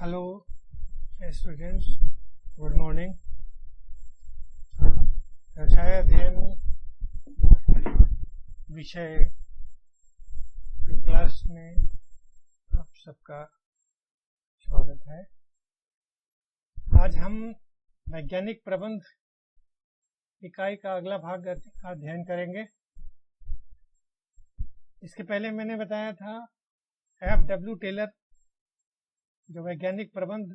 Hello students, good morning. व्यवसाय अध्ययन विषय की क्लास में आप सबका स्वागत है। आज हम वैज्ञानिक प्रबंध इकाई का अगला भाग का अध्ययन करेंगे। इसके पहले मैंने बताया था F.W. टेलर जो वैज्ञानिक प्रबंध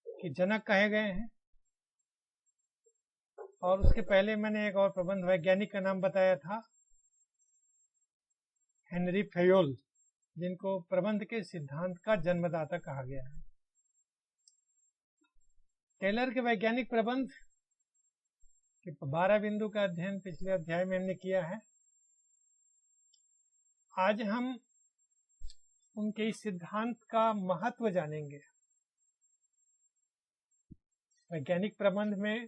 के जनक कहे गए हैं, और उसके पहले मैंने एक और प्रबंध वैज्ञानिक का नाम बताया था, हेनरी फेयोल, जिनको प्रबंध के सिद्धांत का जन्मदाता कहा गया है। टेलर के वैज्ञानिक प्रबंध के 12 बिंदु का अध्ययन पिछले अध्याय में हमने किया है। आज हम उनके इस सिद्धांत का महत्व जानेंगे। वैज्ञानिक प्रबंध में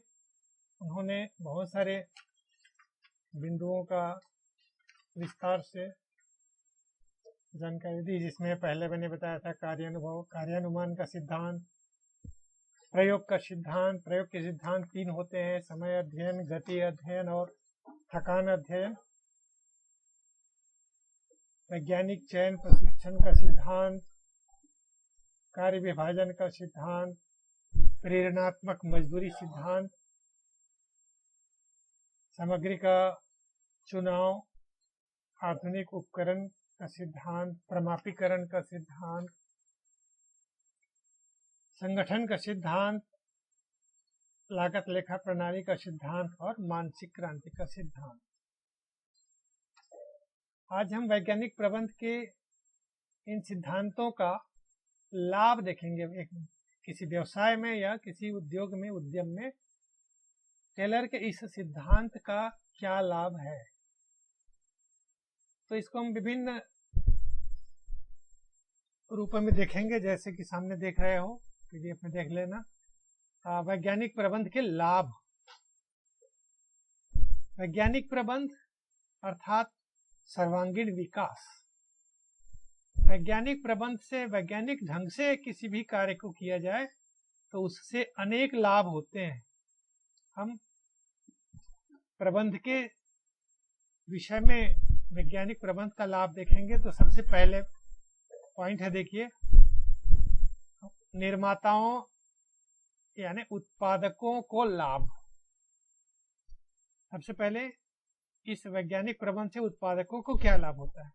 उन्होंने बहुत सारे बिंदुओं का विस्तार से जानकारी दी, जिसमें पहले मैंने बताया था कार्यानुभव, कार्यानुमान का सिद्धांत, प्रयोग का सिद्धांत। प्रयोग के सिद्धांत 3 होते हैं: समय अध्ययन, गति अध्ययन और थकान अध्ययन। वैज्ञानिक चयन प्रशिक्षण का सिद्धांत, कार्य विभाजन का सिद्धांत, प्रेरणात्मक मजदूरी सिद्धांत, सामग्री का चुनाव, आधुनिक उपकरण का सिद्धांत, प्रमापीकरण का सिद्धांत, संगठन का सिद्धांत, लागत लेखा प्रणाली का सिद्धांत और मानसिक क्रांति का सिद्धांत। आज हम वैज्ञानिक प्रबंध के इन सिद्धांतों का लाभ देखेंगे। किसी व्यवसाय में या किसी उद्योग में, उद्यम में टेलर के इस सिद्धांत का क्या लाभ है। तो इसको हम विभिन्न रूपों में देखेंगे, जैसे कि सामने देख रहे हो, पीडीएफ में देख लेना। वैज्ञानिक प्रबंध के लाभ। वैज्ञानिक प्रबंध अर्थात सर्वांगीण विकास। वैज्ञानिक प्रबंध से, वैज्ञानिक ढंग से किसी भी कार्य को किया जाए तो उससे अनेक लाभ होते हैं। हम प्रबंध के विषय में वैज्ञानिक प्रबंध का लाभ देखेंगे तो सबसे पहले पॉइंट है, देखिए, निर्माताओं यानी उत्पादकों को लाभ। सबसे पहले इस वैज्ञानिक प्रबंध से उत्पादकों को क्या लाभ होता है।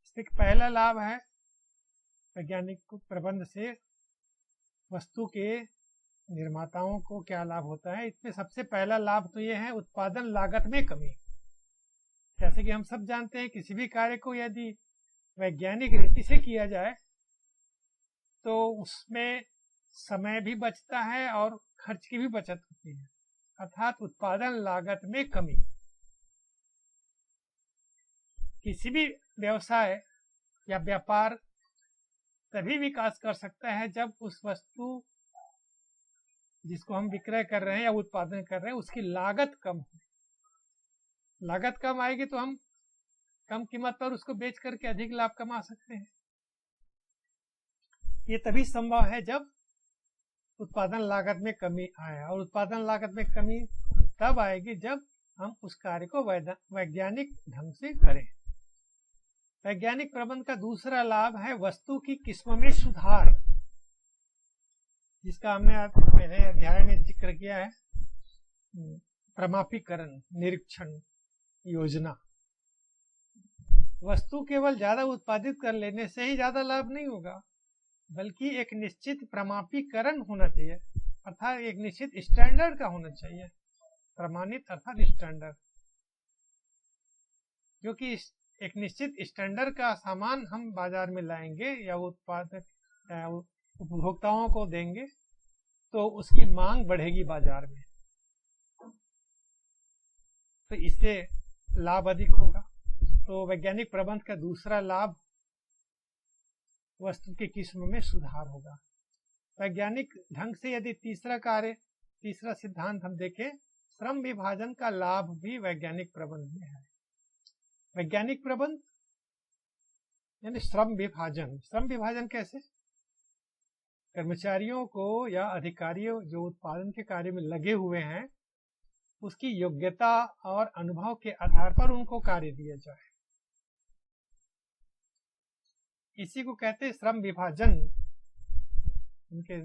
इसमें पहला लाभ है, वैज्ञानिक प्रबंध से वस्तु के निर्माताओं को क्या लाभ होता है। इसमें सबसे पहला लाभ तो यह है, उत्पादन लागत में कमी। जैसे कि हम सब जानते हैं, किसी भी कार्य को यदि वैज्ञानिक रीति से किया जाए तो उसमें समय भी बचता है और खर्च की भी बचत होती है, अर्थात उत्पादन लागत में कमी। किसी भी व्यवसाय या व्यापार तभी विकास कर सकता है जब उस वस्तु जिसको हम विक्रय कर रहे हैं या उत्पादन कर रहे हैं उसकी लागत कम हो। लागत कम आएगी तो हम कम कीमत पर उसको बेच करके अधिक लाभ कमा सकते हैं। ये तभी संभव है जब उत्पादन लागत में कमी आए, और उत्पादन लागत में कमी तब आएगी जब हम उस कार्य को वैज्ञानिक ढंग से करें। वैज्ञानिक प्रबंध का दूसरा लाभ है वस्तु की किस्म में सुधार, जिसका हमने पहले अध्याय में जिक्र किया है। प्रमापीकरण, निरीक्षण, योजना। वस्तु केवल ज्यादा उत्पादित कर लेने से ही ज्यादा लाभ नहीं होगा, बल्कि एक निश्चित प्रमापीकरण होना चाहिए, अर्थात एक निश्चित स्टैंडर्ड का होना चाहिए। प्रमाणित अर्थात स्टैंडर्ड, क्योंकि एक निश्चित स्टैंडर्ड का सामान हम बाजार में लाएंगे या उत्पादक उपभोक्ताओं को देंगे तो उसकी मांग बढ़ेगी बाजार में, तो इससे लाभ अधिक होगा। तो वैज्ञानिक प्रबंध का दूसरा लाभ वस्तु की किस्म में सुधार होगा। वैज्ञानिक ढंग से यदि तीसरा सिद्धांत हम देखें, श्रम विभाजन का लाभ भी वैज्ञानिक प्रबंध में है। वैज्ञानिक प्रबंध यानी श्रम विभाजन। श्रम विभाजन कैसे? कर्मचारियों को या अधिकारियों जो उत्पादन के कार्य में लगे हुए हैं उसकी योग्यता और अनुभव के आधार पर उनको कार्य दिया जाए, इसी को कहते हैं श्रम विभाजन। उनके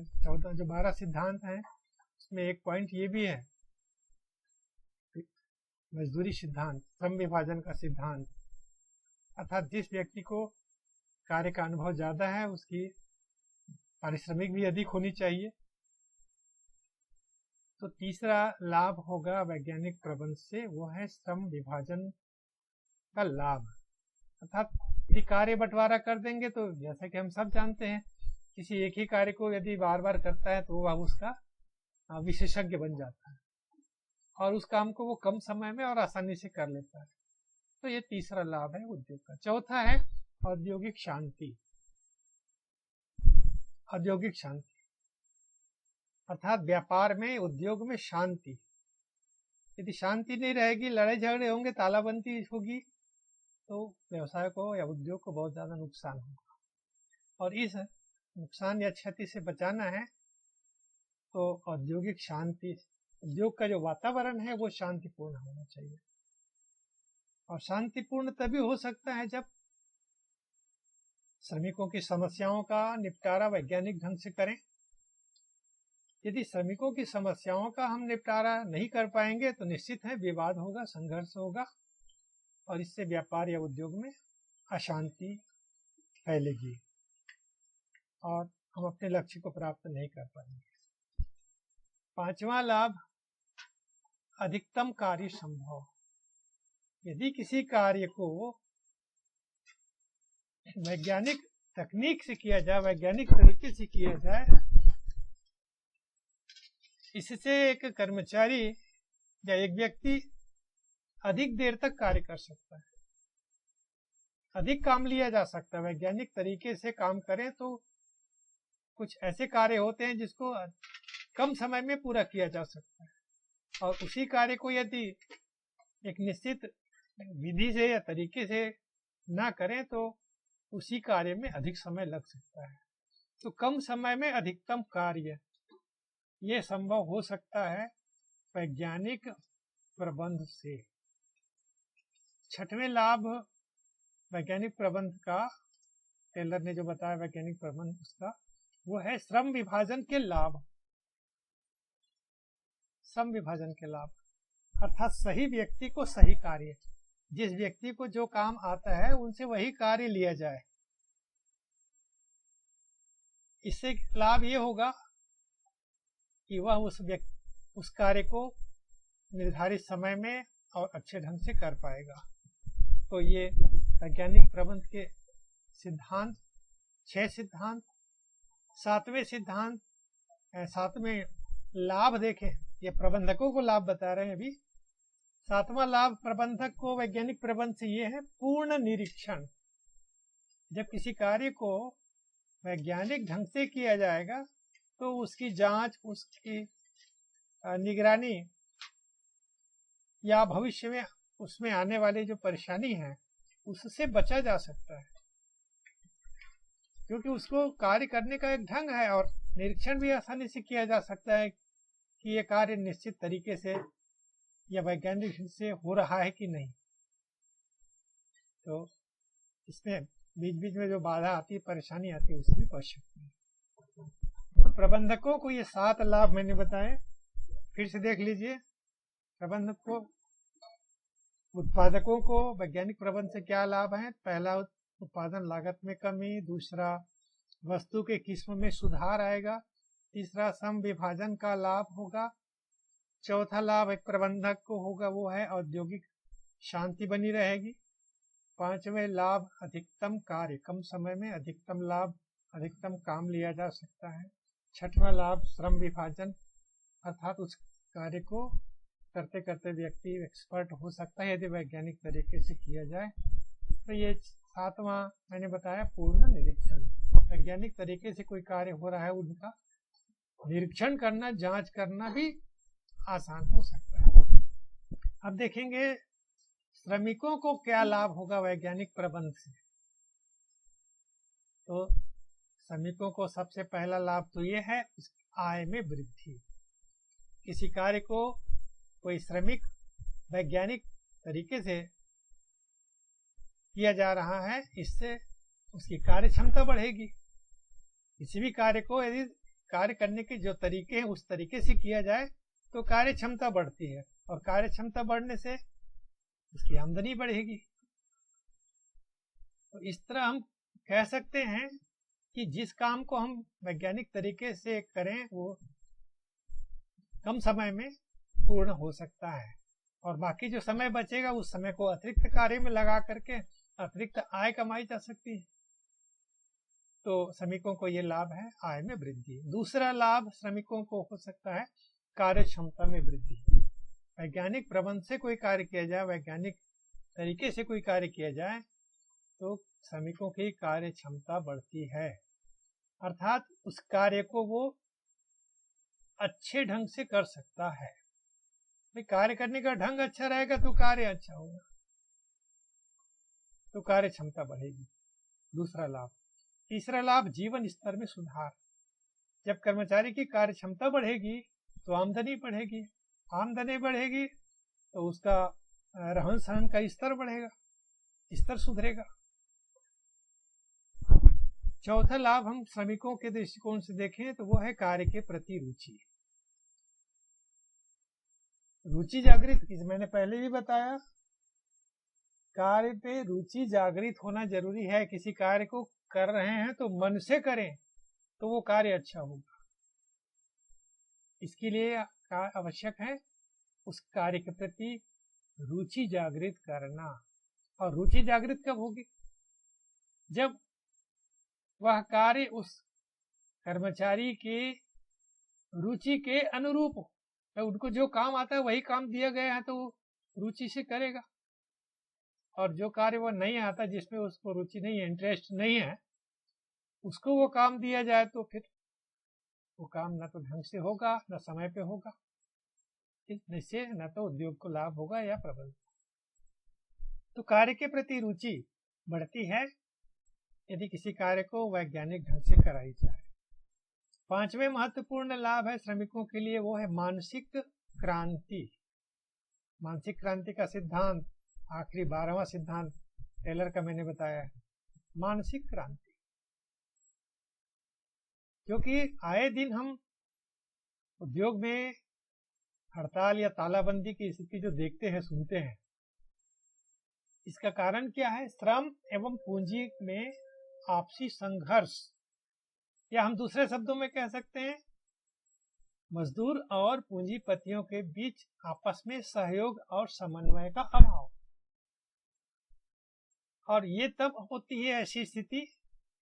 12 सिद्धांत हैं उसमें एक पॉइंट ये भी है, मजदूरी सिद्धांत, श्रम विभाजन का सिद्धांत, अर्थात जिस व्यक्ति को कार्य का अनुभव ज्यादा है उसकी पारिश्रमिक भी अधिक होनी चाहिए। तो तीसरा लाभ होगा वैज्ञानिक प्रबंध से, वो है श्रम विभाजन का लाभ। अर्थात यदि कार्य बंटवारा कर देंगे तो जैसा कि हम सब जानते हैं किसी एक ही कार्य को यदि बार बार करता है तो वह उसका विशेषज्ञ बन जाता है और उस काम को वो कम समय में और आसानी से कर लेता है। तो ये तीसरा लाभ है उद्योग का। चौथा है औद्योगिक शांति। औद्योगिक शांति अर्थात व्यापार में, उद्योग में शांति। यदि शांति नहीं रहेगी, लड़ाई झगड़े होंगे, तालाबंदी होगी तो व्यवसाय को या उद्योग को बहुत ज्यादा नुकसान होगा। और इस नुकसान या क्षति से बचाना है तो औद्योगिक शांति, उद्योग का जो वातावरण है वो शांतिपूर्ण होना चाहिए। और शांतिपूर्ण तभी हो सकता है जब श्रमिकों की समस्याओं का निपटारा वैज्ञानिक ढंग से करें। यदि श्रमिकों की समस्याओं का हम निपटारा नहीं कर पाएंगे तो निश्चित है विवाद होगा, संघर्ष होगा और इससे व्यापार या उद्योग में अशांति फैलेगी और हम अपने लक्ष्य को प्राप्त नहीं कर पाएंगे। पांचवा लाभ अधिकतम कार्य संभव। यदि किसी कार्य को वैज्ञानिक तकनीक से किया जाए, वैज्ञानिक तरीके से किया जाए, इससे एक कर्मचारी या एक व्यक्ति अधिक देर तक कार्य कर सकता है, अधिक काम लिया जा सकता है। वैज्ञानिक तरीके से काम करें तो कुछ ऐसे कार्य होते हैं जिसको कम समय में पूरा किया जा सकता है और उसी कार्य को यदि एक निश्चित विधि से या तरीके से ना करें तो उसी कार्य में अधिक समय लग सकता है। तो कम समय में अधिकतम कार्य, ये संभव हो सकता है वैज्ञानिक प्रबंध से। छठवें लाभ वैज्ञानिक प्रबंध का, टेलर ने जो बताया वैज्ञानिक प्रबंध उसका, वो है श्रम विभाजन के लाभ। श्रम विभाजन के लाभ अर्थात सही व्यक्ति को सही कार्य, जिस व्यक्ति को जो काम आता है उनसे वही कार्य लिया जाए। इससे लाभ ये होगा कि वह उस कार्य को निर्धारित समय में और अच्छे ढंग से कर पाएगा। तो ये वैज्ञानिक प्रबंध के सिद्धांत, 6 सिद्धांत। सातवें सिद्धांत, सातवें लाभ देखें, ये प्रबंधकों को लाभ बता रहे हैं अभी। सातवां लाभ प्रबंधक को वैज्ञानिक प्रबंध से ये है पूर्ण निरीक्षण। जब किसी कार्य को वैज्ञानिक ढंग से किया जाएगा तो उसकी जांच, उसकी निगरानी या भविष्य में उसमें आने वाली जो परेशानी है उससे बचा जा सकता है, क्योंकि उसको कार्य करने का एक ढंग है और निरीक्षण भी आसानी से किया जा सकता है कि ये कार्य निश्चित तरीके से या वैज्ञानिक ढंग से हो रहा है कि नहीं। तो इसमें बीच बीच में जो बाधा आती है, परेशानी आती है, उसमें बच सकती है। प्रबंधकों को ये 7 लाभ मैंने बताए, फिर से देख लीजिए। प्रबंधक को, उत्पादकों को वैज्ञानिक प्रबंध से क्या लाभ है? पहला, उत्पादन लागत में कमी। दूसरा, वस्तु के किस्म में सुधार आएगा। तीसरा, श्रम विभाजन का लाभ होगा। चौथा लाभ एक प्रबंधक को होगा, वो है औद्योगिक शांति बनी रहेगी। पांचवें लाभ अधिकतम कार्य, कम समय में अधिकतम लाभ, अधिकतम काम लिया जा सकता है। छठवां लाभ श्रम विभाजन, अर्थात उस कार्य को करते करते व्यक्ति एक्सपर्ट हो सकता है यदि वैज्ञानिक तरीके से किया जाए। तो ये 7वां मैंने बताया पूर्ण निरीक्षण। वैज्ञानिक तरीके से कोई कार्य हो रहा है उनका निरीक्षण करना, जांच करना भी आसान हो सकता है। अब देखेंगे श्रमिकों को क्या लाभ होगा वैज्ञानिक प्रबंध से। तो श्रमिकों को सबसे पहला लाभ तो ये है आय में वृद्धि। किसी कार्य को कोई श्रमिक वैज्ञानिक तरीके से किया जा रहा है, इससे उसकी कार्य क्षमता बढ़ेगी। किसी भी कार्य को यदि कार्य करने के जो तरीके हैं उस तरीके से किया जाए तो कार्य क्षमता बढ़ती है, और कार्य क्षमता बढ़ने से उसकी आमदनी बढ़ेगी। तो इस तरह हम कह सकते हैं कि जिस काम को हम वैज्ञानिक तरीके से करें वो कम समय में पूर्ण हो सकता है, और बाकी जो समय बचेगा उस समय को अतिरिक्त कार्य में लगा करके अतिरिक्त आय कमाई जा सकती है। तो श्रमिकों को ये लाभ है आय में वृद्धि। दूसरा लाभ श्रमिकों को हो सकता है कार्य क्षमता में वृद्धि। वैज्ञानिक प्रबंध से कोई कार्य किया जाए, वैज्ञानिक तरीके से कोई कार्य किया जाए तो श्रमिकों की कार्य क्षमता बढ़ती है, अर्थात उस कार्य को वो अच्छे ढंग से कर सकता है। भाई कार्य करने का ढंग अच्छा रहेगा तो कार्य अच्छा होगा, तो कार्य क्षमता बढ़ेगी। दूसरा लाभ। तीसरा लाभ जीवन स्तर में सुधार। जब कर्मचारी की कार्य क्षमता बढ़ेगी तो आमदनी बढ़ेगी, आमदनी बढ़ेगी तो उसका रहन सहन का स्तर बढ़ेगा, स्तर सुधरेगा। चौथा लाभ हम श्रमिकों के दृष्टिकोण से देखें तो वो है कार्य के प्रति रुचि। रुचि जागृत, मैंने पहले भी बताया, कार्य पे रुचि जागृत होना जरूरी है। किसी कार्य को कर रहे हैं तो मन से करें तो वो कार्य अच्छा होगा। इसके लिए आवश्यक है उस कार्य के प्रति रुचि जागृत करना। और रुचि जागृत कब होगी? जब वह कार्य उस कर्मचारी के रुचि के अनुरूप हो। तो उनको जो काम आता है वही काम दिया गया है तो वो रुचि से करेगा, और जो कार्य वो नहीं आता, जिसमें उसको रुचि नहीं है, इंटरेस्ट नहीं है, उसको वो काम दिया जाए तो फिर वो काम न तो ढंग से होगा न समय पे होगा, इससे न तो उद्योग को लाभ होगा या प्रबंधन। तो कार्य के प्रति रुचि बढ़ती है यदि किसी कार्य को वैज्ञानिक ढंग से कराई जाए। पांचवें महत्वपूर्ण लाभ है श्रमिकों के लिए, वो है मानसिक क्रांति। मानसिक क्रांति का सिद्धांत आखिरी 12वां सिद्धांत टेलर का मैंने बताया है, मानसिक क्रांति। क्योंकि आए दिन हम उद्योग में हड़ताल या तालाबंदी की स्थिति जो देखते हैं, सुनते हैं, इसका कारण क्या है? श्रम एवं पूंजी में आपसी संघर्ष, या हम दूसरे शब्दों में कह सकते हैं मजदूर और पूंजीपतियों के बीच आपस में सहयोग और समन्वय का अभाव। और ये तब होती है ऐसी स्थिति,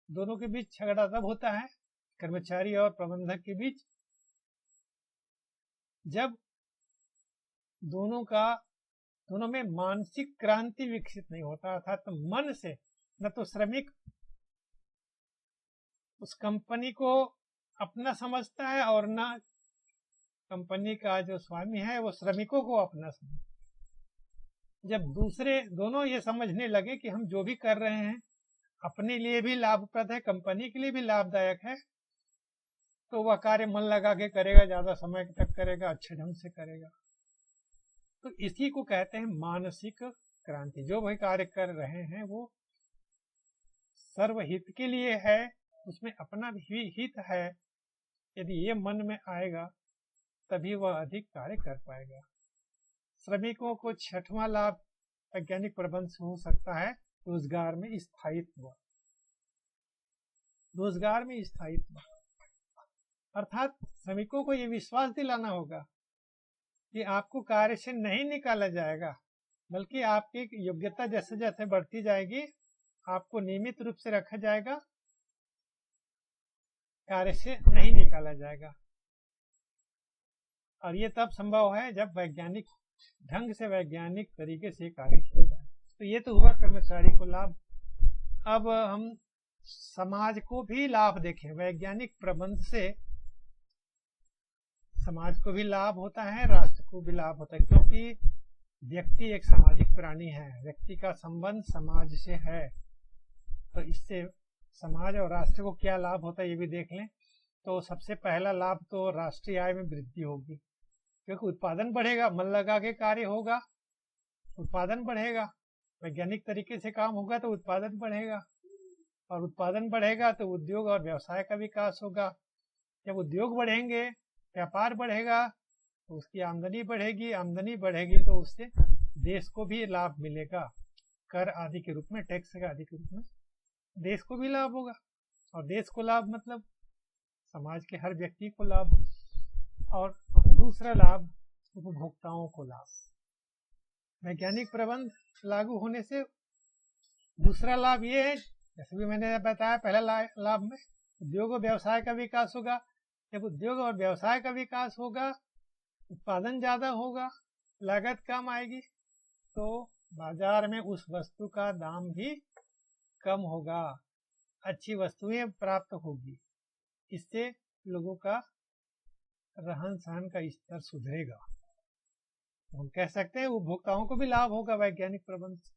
दोनों के बीच झगड़ा तब होता है, कर्मचारी और प्रबंधक के बीच, जब दोनों में मानसिक क्रांति विकसित नहीं होता, अर्थात तो मन से न तो श्रमिक उस कंपनी को अपना समझता है और न कंपनी का जो स्वामी है वो श्रमिकों को अपना समझता है। जब दोनों ये समझने लगे कि हम जो भी कर रहे हैं अपने लिए भी लाभप्रद है, कंपनी के लिए भी लाभदायक है, तो वह कार्य मन लगा के करेगा, ज्यादा समय तक करेगा, अच्छे ढंग से करेगा। तो इसी को कहते हैं मानसिक क्रांति। जो भी कार्य कर रहे हैं वो सर्वहित के लिए है, उसमें अपना भी हित है। यदि ये मन में आएगा तभी वह अधिक कार्य कर पाएगा। श्रमिकों को छठवां लाभ वैज्ञानिक प्रबंध से हो सकता है रोजगार में स्थायित्व। रोजगार में स्थायित्व अर्थात श्रमिकों को ये विश्वास दिलाना होगा कि आपको कार्य से नहीं निकाला जाएगा, बल्कि आपकी योग्यता जैसे जैसे बढ़ती जाएगी आपको नियमित रूप से रखा जाएगा, कार्य से नहीं निकाला जाएगा। और ये तब संभव है जब वैज्ञानिक ढंग से, वैज्ञानिक तरीके से कार्य किया जाए। तो ये तो हुआ कर्मचारी को लाभ। अब हम समाज को भी लाभ देखें। वैज्ञानिक प्रबंध से समाज को भी लाभ होता है, राष्ट्र को भी लाभ होता है, क्योंकि व्यक्ति एक सामाजिक प्राणी है, व्यक्ति का संबंध समाज से है। तो इससे समाज और राष्ट्र को क्या लाभ होता है ये भी देख लें। तो सबसे पहला लाभ तो राष्ट्रीय आय में वृद्धि होगी, क्योंकि उत्पादन बढ़ेगा, मन लगा के कार्य होगा, उत्पादन बढ़ेगा, वैज्ञानिक तरीके से काम होगा तो उत्पादन बढ़ेगा, और उत्पादन बढ़ेगा तो उद्योग और व्यवसाय का विकास होगा। जब उद्योग बढ़ेंगे, व्यापार बढ़ेगा, तो उसकी आमदनी बढ़ेगी, आमदनी बढ़ेगी तो उससे देश को भी लाभ मिलेगा, कर आदि के रूप में, टैक्स के आदि के रूप में देश को भी लाभ होगा। और देश को लाभ मतलब समाज के हर व्यक्ति को लाभ। और दूसरा लाभ, उपभोक्ताओं को लाभ। वैज्ञानिक प्रबंध लागू होने से दूसरा लाभ ये है, जैसे भी मैंने बताया पहला लाभ में, उद्योग और व्यवसाय का विकास होगा। जब उद्योग और व्यवसाय का विकास होगा, उत्पादन ज्यादा होगा, लागत कम आएगी, तो बाजार में उस वस्तु का दाम भी कम होगा, अच्छी वस्तुएं प्राप्त होगी, इससे लोगों का रहन सहन का स्तर सुधरेगा। हम कह सकते हैं उपभोक्ताओं को भी लाभ होगा वैज्ञानिक प्रबंध से।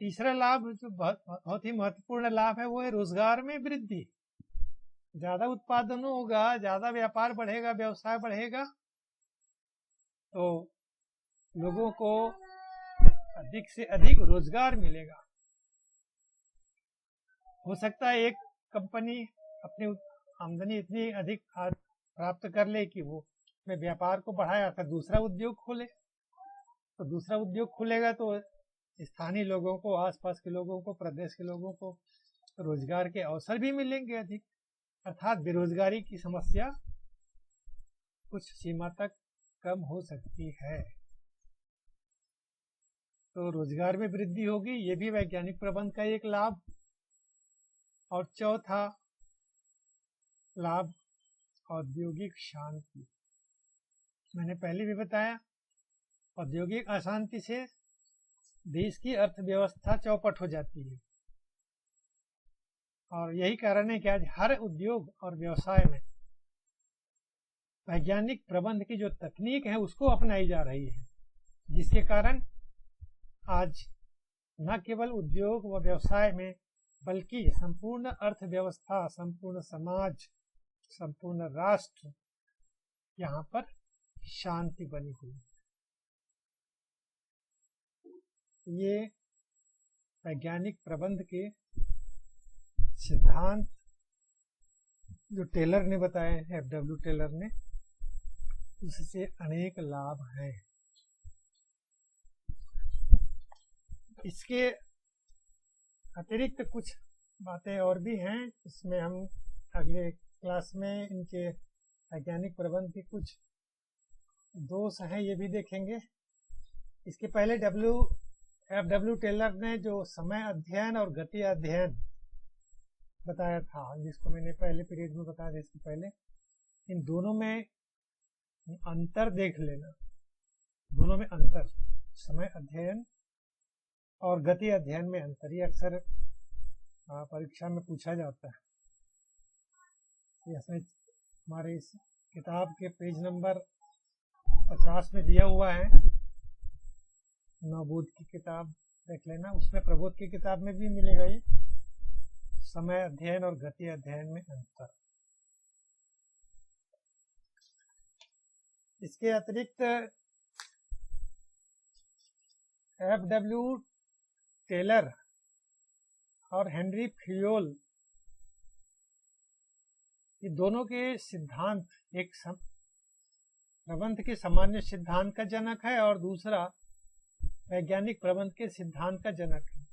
तीसरा लाभ जो बहुत ही महत्वपूर्ण लाभ है वो है रोजगार में वृद्धि। ज्यादा उत्पादन होगा, ज्यादा व्यापार बढ़ेगा, व्यवसाय बढ़ेगा, तो लोगों को अधिक से अधिक रोजगार मिलेगा। हो सकता है एक कंपनी अपनी आमदनी इतनी अधिक प्राप्त कर ले कि वो अपने व्यापार को बढ़ाए अर्थात दूसरा उद्योग खोले, तो दूसरा उद्योग खुलेगा तो स्थानीय लोगों को, आसपास के लोगों को, प्रदेश के लोगों को रोजगार के अवसर भी मिलेंगे अधिक, अर्थात बेरोजगारी की समस्या कुछ सीमा तक कम हो सकती है। तो रोजगार में वृद्धि होगी, ये भी वैज्ञानिक प्रबंध का एक लाभ। और चौथा लाभ, औद्योगिक शांति। मैंने पहले भी बताया, औद्योगिक अशांति से देश की अर्थव्यवस्था चौपट हो जाती है, और यही कारण है कि आज हर उद्योग और व्यवसाय में वैज्ञानिक प्रबंध की जो तकनीक है उसको अपनाई जा रही है, जिसके कारण आज न केवल उद्योग व व्यवसाय में बल्कि संपूर्ण अर्थव्यवस्था, संपूर्ण समाज, संपूर्ण राष्ट्र, यहाँ पर शांति बनी हुई। ये वैज्ञानिक प्रबंध के सिद्धांत जो टेलर ने बताए हैं, FW टेलर ने, उससे अनेक लाभ हैं। इसके अतिरिक्त कुछ बातें और भी हैं, इसमें हम अगले क्लास में इनके वैज्ञानिक प्रबंध के कुछ दोष हैं ये भी देखेंगे। इसके पहले FW टेलर ने जो समय अध्ययन और गति अध्ययन बताया था, जिसको मैंने पहले पीरियड में बताया था इसके पहले, इन दोनों में अंतर देख लेना। दोनों में अंतर, समय अध्ययन और गति अध्ययन में अंतर, ये अक्सर परीक्षा में पूछा जाता है। इसमें हमारे इस किताब के पेज नंबर 50 में दिया हुआ है, नवबोध की किताब देख लेना, उसमें प्रबोध की किताब में भी मिलेगा ये समय अध्ययन और गति अध्ययन में अंतर। इसके अतिरिक्त FW टेलर और हेनरी फ्यूल, ये दोनों के सिद्धांत, एक प्रबंध के सामान्य सिद्धांत का जनक है और दूसरा वैज्ञानिक प्रबंध के सिद्धांत का जनक है।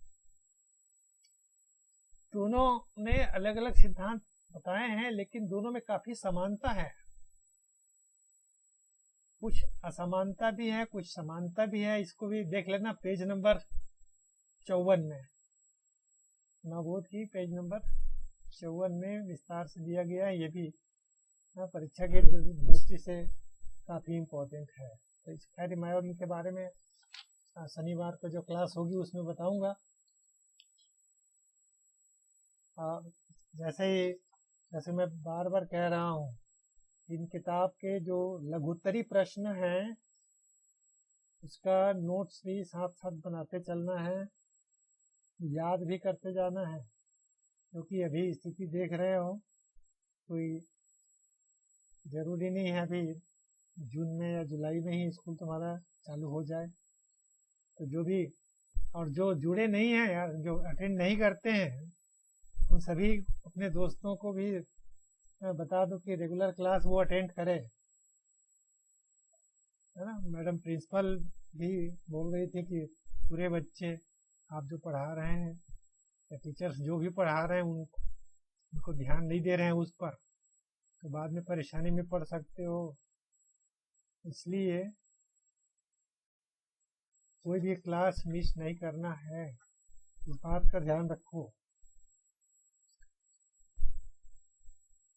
दोनों ने अलग अलग सिद्धांत बताए हैं, लेकिन दोनों में काफी समानता है, कुछ असमानता भी है, कुछ समानता भी है। इसको भी देख लेना पेज नंबर 54 में, नवबोध की पेज नंबर 54 में विस्तार से दिया गया है। ये भी परीक्षा के दृष्टि से काफी इम्पोर्टेंट है। तो खैर मैं उनके बारे में शनिवार को जो क्लास होगी उसमें बताऊंगा। जैसे मैं बार बार कह रहा हूँ, इन किताब के जो लघुत्तरी प्रश्न हैं उसका नोट्स भी साथ साथ बनाते चलना है, याद भी करते जाना है। क्योंकि अभी स्थिति देख रहे हो, कोई ज़रूरी नहीं है अभी जून में या जुलाई में ही स्कूल तुम्हारा चालू हो जाए। तो जो भी, और जो जुड़े नहीं हैं यार, जो अटेंड नहीं करते हैं, उन सभी अपने दोस्तों को भी बता दो कि रेगुलर क्लास वो अटेंड करे, है ना। मैडम प्रिंसिपल भी बोल रही थी कि पूरे बच्चे आप जो पढ़ा रहे हैं या टीचर्स जो भी पढ़ा रहे हैं उनको ध्यान नहीं दे रहे हैं उस पर, तो बाद में परेशानी में पड़ सकते हो। इसलिए कोई भी क्लास मिस नहीं करना है, इस बात का ध्यान रखो,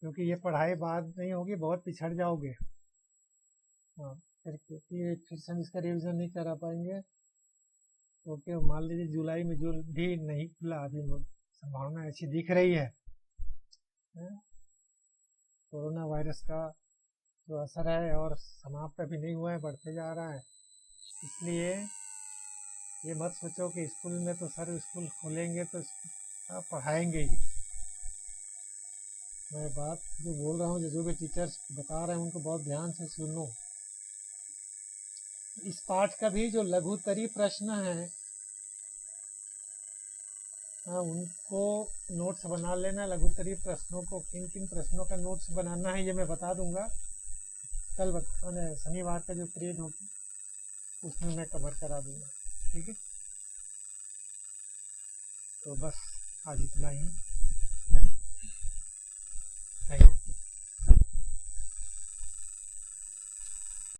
क्योंकि ये पढ़ाई बाद नहीं होगी, बहुत पिछड़ जाओगे। हाँ, फिर से हम इसका रिविजन नहीं करा पाएंगे, क्योंकि मान लीजिए जुलाई में जो भी नहीं खुला, अभी संभावना ऐसी दिख रही है, कोरोना वायरस का जो असर है और समाप्त अभी नहीं हुआ है, बढ़ते जा रहा है। इसलिए ये मत सोचो कि स्कूल में तो सर स्कूल खोलेंगे तो पढ़ाएंगे ही। मैं बात जो बोल रहा हूँ, जो भी टीचर्स बता रहे हैं उनको बहुत ध्यान से सुनो। इस पाठ का भी जो लघुतरी प्रश्न है, हाँ, उनको नोट्स बना लेना। लघुतरी प्रश्नों को, किन किन प्रश्नों का नोट्स बनाना है ये मैं बता दूंगा कल, शनिवार का जो पीरियड होगा उसमें मैं कवर करा दूंगा, ठीक है। तो बस आज इतना ही। Thank you.